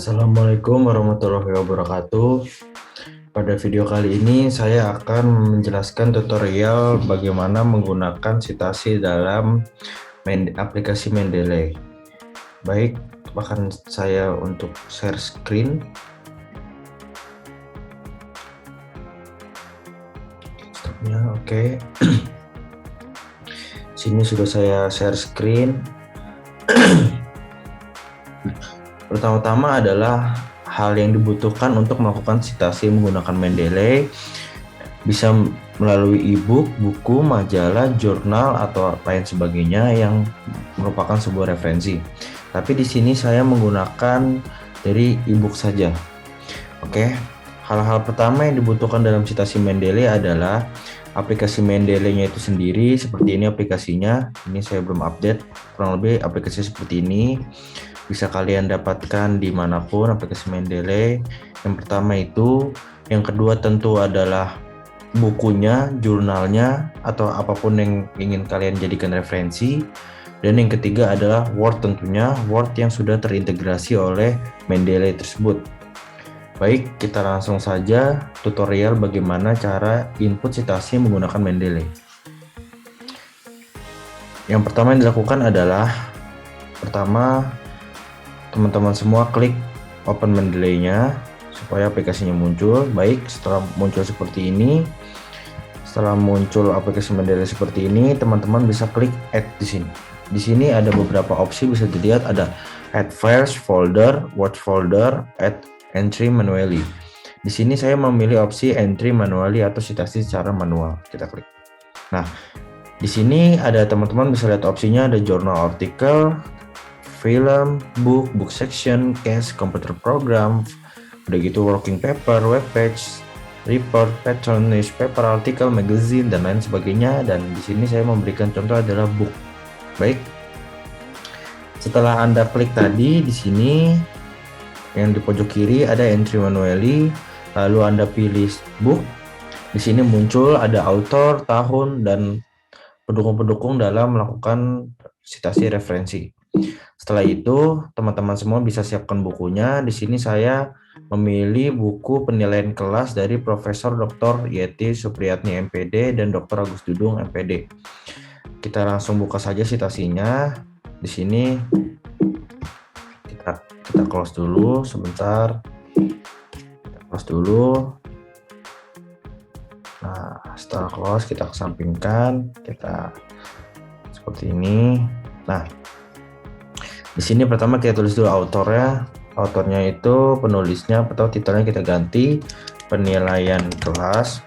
Assalamualaikum warahmatullahi wabarakatuh. Pada video kali ini saya akan menjelaskan tutorial bagaimana menggunakan citasi dalam aplikasi Mendeley. Baik, bahkan saya untuk share screen. Stopnya oke. Sini sudah saya share screen. Pertama-tama adalah hal yang dibutuhkan untuk melakukan citasi menggunakan Mendeley bisa melalui e-book, buku, majalah, jurnal, atau lain sebagainya yang merupakan sebuah referensi. Tapi di sini saya menggunakan dari e-book saja. Oke, hal-hal pertama yang dibutuhkan dalam citasi Mendeley adalah aplikasi Mendeley-nya itu sendiri. Seperti ini aplikasinya. Ini saya belum update. Kurang lebih aplikasi seperti ini. Bisa kalian dapatkan dimanapun aplikasi Mendeley. Yang pertama itu, yang kedua tentu adalah bukunya, jurnalnya, atau apapun yang ingin kalian jadikan referensi. Dan yang ketiga adalah Word, tentunya Word yang sudah terintegrasi oleh Mendeley tersebut. Baik, kita langsung saja tutorial bagaimana cara input citasi menggunakan Mendeley. Yang pertama yang dilakukan adalah teman-teman semua klik open Mendeley-nya supaya aplikasinya muncul. Baik, setelah muncul seperti ini, setelah muncul aplikasi Mendeley seperti ini, teman-teman bisa klik add di sini. Di sini ada beberapa opsi, bisa dilihat ada add files, folder, watch folder, add entry manually. Di sini saya memilih opsi entry manually atau citasi secara manual. Kita klik. Nah, di sini ada teman-teman bisa lihat opsinya, ada journal article, film, book section, case, computer program, udah gitu working paper, web page, report, pattern, newspaper, artikel, magazine, dan lain sebagainya. Dan di sini saya memberikan contoh adalah book. Baik, setelah Anda klik tadi, di sini yang di pojok kiri ada entry manually, lalu Anda pilih book. Di sini muncul ada author, tahun, dan pendukung-pendukung dalam melakukan citasi referensi. Setelah itu, teman-teman semua bisa siapkan bukunya. Di sini saya memilih buku penilaian kelas dari Profesor Dr. Yeti Supriyatni MPD dan Dr. Agus Dudung MPD. Kita langsung buka saja citasinya. Di sini kita close dulu sebentar. Kita close dulu. Nah, setelah close kita kesampingkan, kita seperti ini. Nah, di sini pertama kita tulis dulu autornya. Autornya itu penulisnya atau titelnya kita ganti penilaian kelas.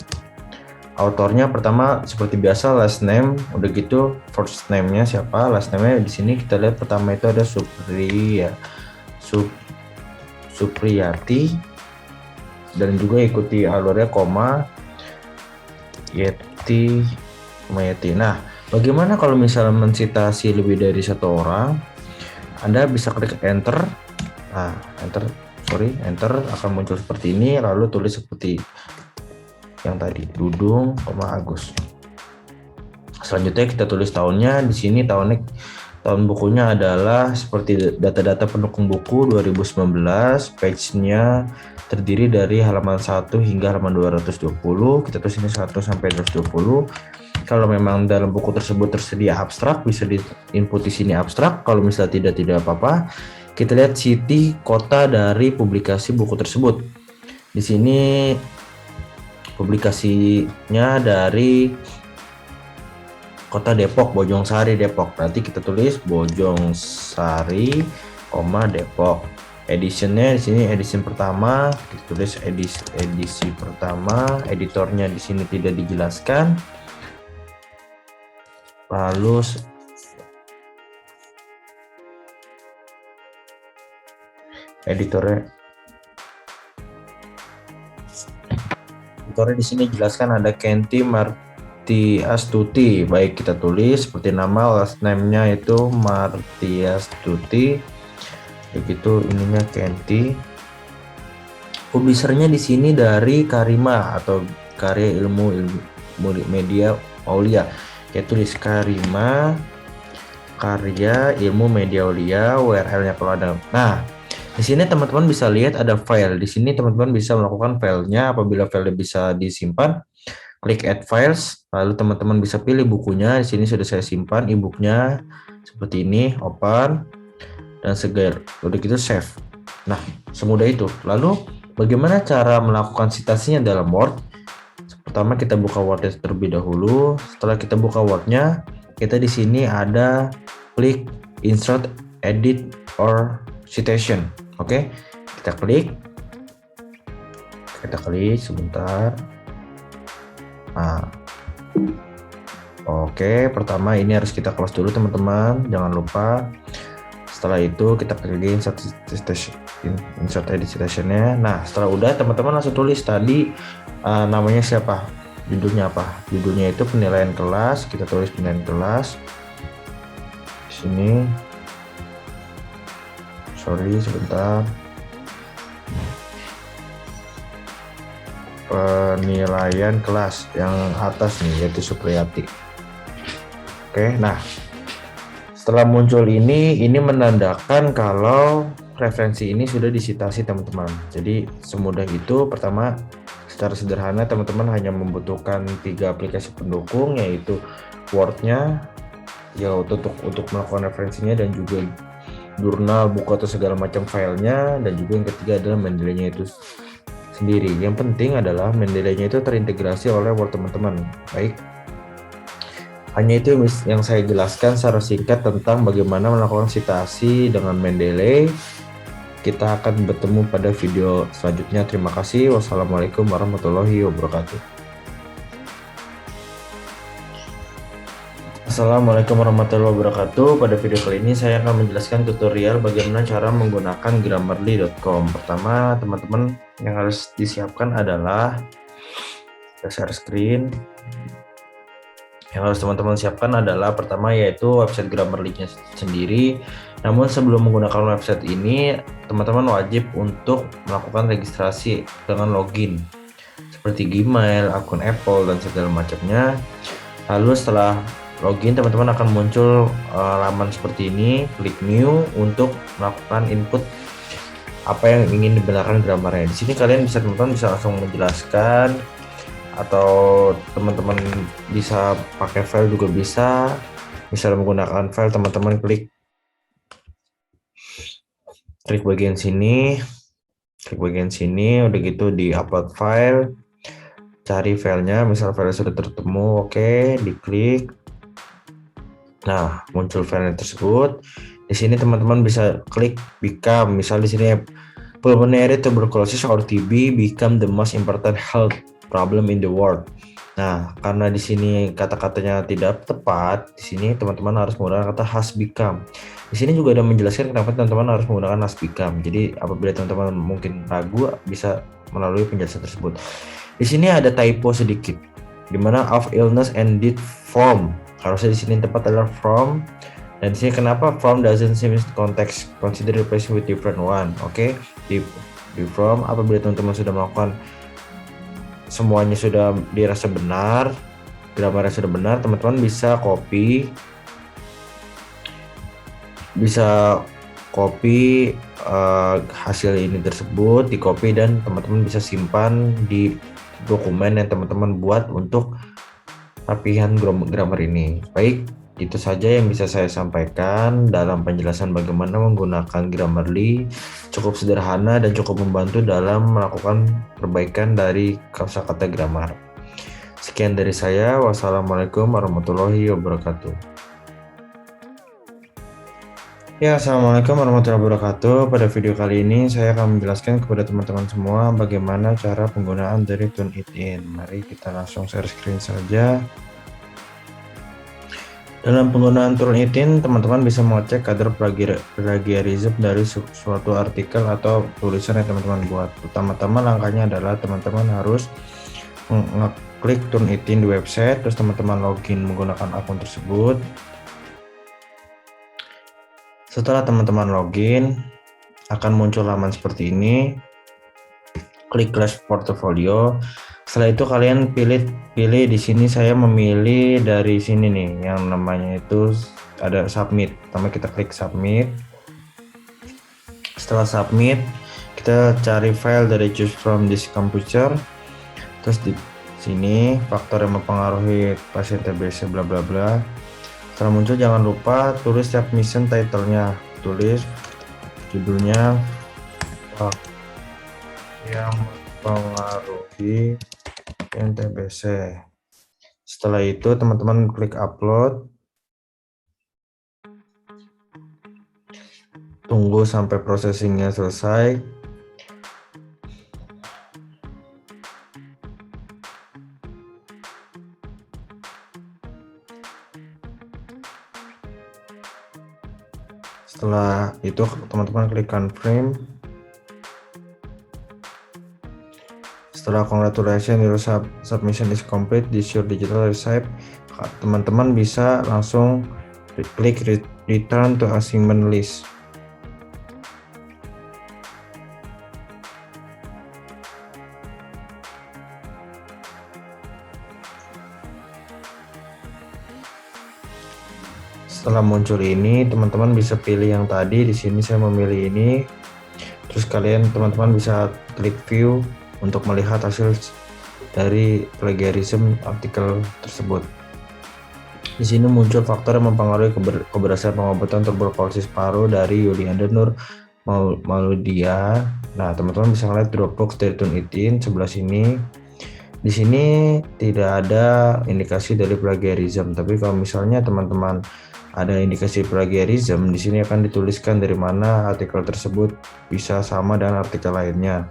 Autornya pertama seperti biasa last name, udah gitu first name-nya siapa, last name-nya di sini kita lihat pertama itu ada Supriyati, dan juga ikuti alurnya koma Yeti. Nah, bagaimana kalau misalnya mencitasi lebih dari satu orang? Anda bisa klik enter. Nah, enter akan muncul seperti ini, lalu tulis seperti yang tadi, Dudung, Agus. Selanjutnya kita tulis tahunnya. Di sini tahun bukunya adalah seperti data-data pendukung buku 2019. Page-nya terdiri dari halaman 1 hingga halaman 220. Kita tulis ini 1 sampai 220. Kalau memang dalam buku tersebut tersedia abstrak, bisa di-input di sini abstrak. Kalau misalnya tidak apa-apa. Kita lihat city kota dari publikasi buku tersebut. Di sini publikasinya dari kota Depok, Bojongsari Depok. Berarti kita tulis Bojongsari, Depok. Editionnya di sini edition pertama, kita tulis edisi pertama. Editornya di sini tidak dijelaskan. Lalu editornya di sini jelaskan ada Kenti Martiastuti. Baik, kita tulis seperti nama, last name-nya itu Martiastuti. Begitu ininya Kenti. Publishernya di sini dari Karima atau Karya Ilmu Media Aulia. Kita tulis Karima Karya Ilmu Media Aulia, URL-nya kalau ada. Nah, Di sini teman-teman bisa lihat ada file. Di sini teman-teman bisa melakukan filenya. Apabila filenya bisa disimpan, klik add files. Lalu teman-teman bisa pilih bukunya. Di sini sudah saya simpan e-booknya seperti ini. Open dan segala. Udah gitu save. Nah, semudah itu. Lalu bagaimana cara melakukan citasinya dalam Word? Pertama kita buka Word terlebih dahulu. Setelah kita buka Word-nya, kita di sini ada klik insert, edit, or citation. Oke, kita klik sebentar. Nah, oke, pertama ini harus kita close dulu teman-teman, jangan lupa. Setelah itu kita klik insert edit citation-nya. Nah, setelah udah teman-teman langsung tulis tadi namanya siapa, judulnya apa. Judulnya itu penilaian kelas, kita tulis penilaian kelas di sini. Sorry sebentar. Penilaian kelas yang atas nih, yaitu Supriyati. Oke, nah setelah muncul ini menandakan kalau referensi ini sudah disitasi teman-teman. Jadi semudah itu. Pertama, secara sederhana teman-teman hanya membutuhkan 3 aplikasi pendukung, yaitu Word-nya ya untuk melakukan referensinya, dan juga jurnal, buku atau segala macam filenya, dan juga yang ketiga adalah Mendeley-nya itu sendiri. Yang penting adalah Mendeley-nya itu terintegrasi oleh Word teman-teman. Baik, hanya itu yang saya jelaskan secara singkat tentang bagaimana melakukan citasi dengan Mendeley. Kita akan bertemu pada video selanjutnya. Terima kasih. Wassalamualaikum warahmatullahi wabarakatuh. Assalamualaikum warahmatullahi wabarakatuh. Pada video kali ini saya akan menjelaskan tutorial bagaimana cara menggunakan Grammarly.com. Pertama, teman-teman yang harus disiapkan adalah share screen. Yang harus teman-teman siapkan adalah pertama yaitu website Grammarly-nya sendiri. Namun sebelum menggunakan website ini, teman-teman wajib untuk melakukan registrasi dengan login seperti Gmail, akun Apple, dan segala macamnya. Lalu setelah login, teman-teman akan muncul laman seperti ini. Klik new untuk melakukan input apa yang ingin dibenarkan grammarnya. Di sini kalian teman-teman bisa langsung menjelaskan, atau teman-teman bisa pakai file juga bisa. Misal menggunakan file, teman-teman klik bagian sini, udah gitu di upload file, cari filenya, misal file sudah tertemu, oke, diklik. Nah, muncul file tersebut. Di sini teman-teman bisa klik become. Misal di sini pulmonary tuberculosis or TB become the most important health problem in the world. Nah, karena di sini kata-katanya tidak tepat, di sini teman-teman harus menggunakan kata has become. Di sini juga ada menjelaskan kenapa teman-teman harus menggunakan has become. Jadi apabila teman-teman mungkin ragu, bisa melalui penjelasan tersebut. Di sini ada typo sedikit, di mana of illness and death from. Harusnya di sini tepat adalah from, dan di sini kenapa from doesn't seem context, consider replace with different one. Oke, di from. Apabila teman-teman sudah melakukan semuanya sudah dirasa benar, grammarnya sudah benar, teman-teman bisa copy hasil ini tersebut, di copy, dan teman-teman bisa simpan di dokumen yang teman-teman buat untuk latihan grammar ini. Baik, itu saja yang bisa saya sampaikan dalam penjelasan bagaimana menggunakan Grammarly. Cukup sederhana dan cukup membantu dalam melakukan perbaikan dari kosakata grammar. Sekian dari saya. Wassalamualaikum warahmatullahi wabarakatuh. Ya, assalamualaikum warahmatullahi wabarakatuh. Pada video kali ini saya akan menjelaskan kepada teman-teman semua bagaimana cara penggunaan dari Turnitin. Mari kita langsung share screen saja. Dalam penggunaan Turnitin, teman-teman bisa mengecek kadar plagiarisme dari suatu artikel atau tulisan yang teman-teman buat. Pertama-tama langkahnya adalah teman-teman harus mengklik Turnitin di website, terus teman-teman login menggunakan akun tersebut. Setelah teman-teman login, akan muncul laman seperti ini. Klik Class Portfolio. Setelah itu kalian pilih di sini. Saya memilih dari sini nih, yang namanya itu ada Submit. Pertama kita klik Submit. Setelah submit, kita cari file dari choose from this computer. Terus di sini faktor yang mempengaruhi pasien TBC bla bla bla. Setelah muncul, jangan lupa tulis submission title-nya. Tulis judulnya faktor yang mempengaruhi TBC. Setelah itu teman-teman klik upload. Tunggu sampai processingnya selesai. Setelah itu teman-teman klik confirm. Setelah congratulations, your submission is complete, this your digital receipt. Teman-teman bisa langsung klik return to assignment list. Setelah muncul ini, teman-teman bisa pilih yang tadi. Di sini saya memilih ini. Terus teman-teman bisa klik view untuk melihat hasil dari plagiarism artikel tersebut. Di sini muncul faktor yang mempengaruhi keberhasilan pengobatan tuberkulosis paru dari Yulianda Nur Maulidia. Nah, teman-teman bisa melihat Dropbox dari Turnitin sebelah sini. Di sini tidak ada indikasi dari plagiarism, tapi kalau misalnya teman-teman ada indikasi plagiarism, di sini akan dituliskan dari mana artikel tersebut bisa sama dengan artikel lainnya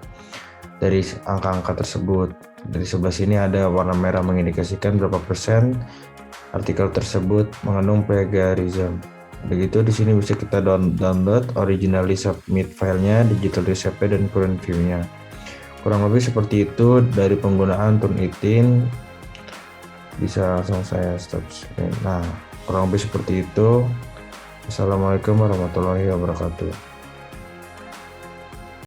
dari angka-angka tersebut. Dari sebelah sini ada warna merah mengindikasikan berapa persen artikel tersebut mengandung plagiarism. Begitu di sini bisa kita download originally submit filenya, digital receipt dan current view-nya. Kurang lebih seperti itu dari penggunaan Turnitin. Bisa langsung saya stop screen. Nah, kurang lebih seperti itu. Assalamualaikum warahmatullahi wabarakatuh.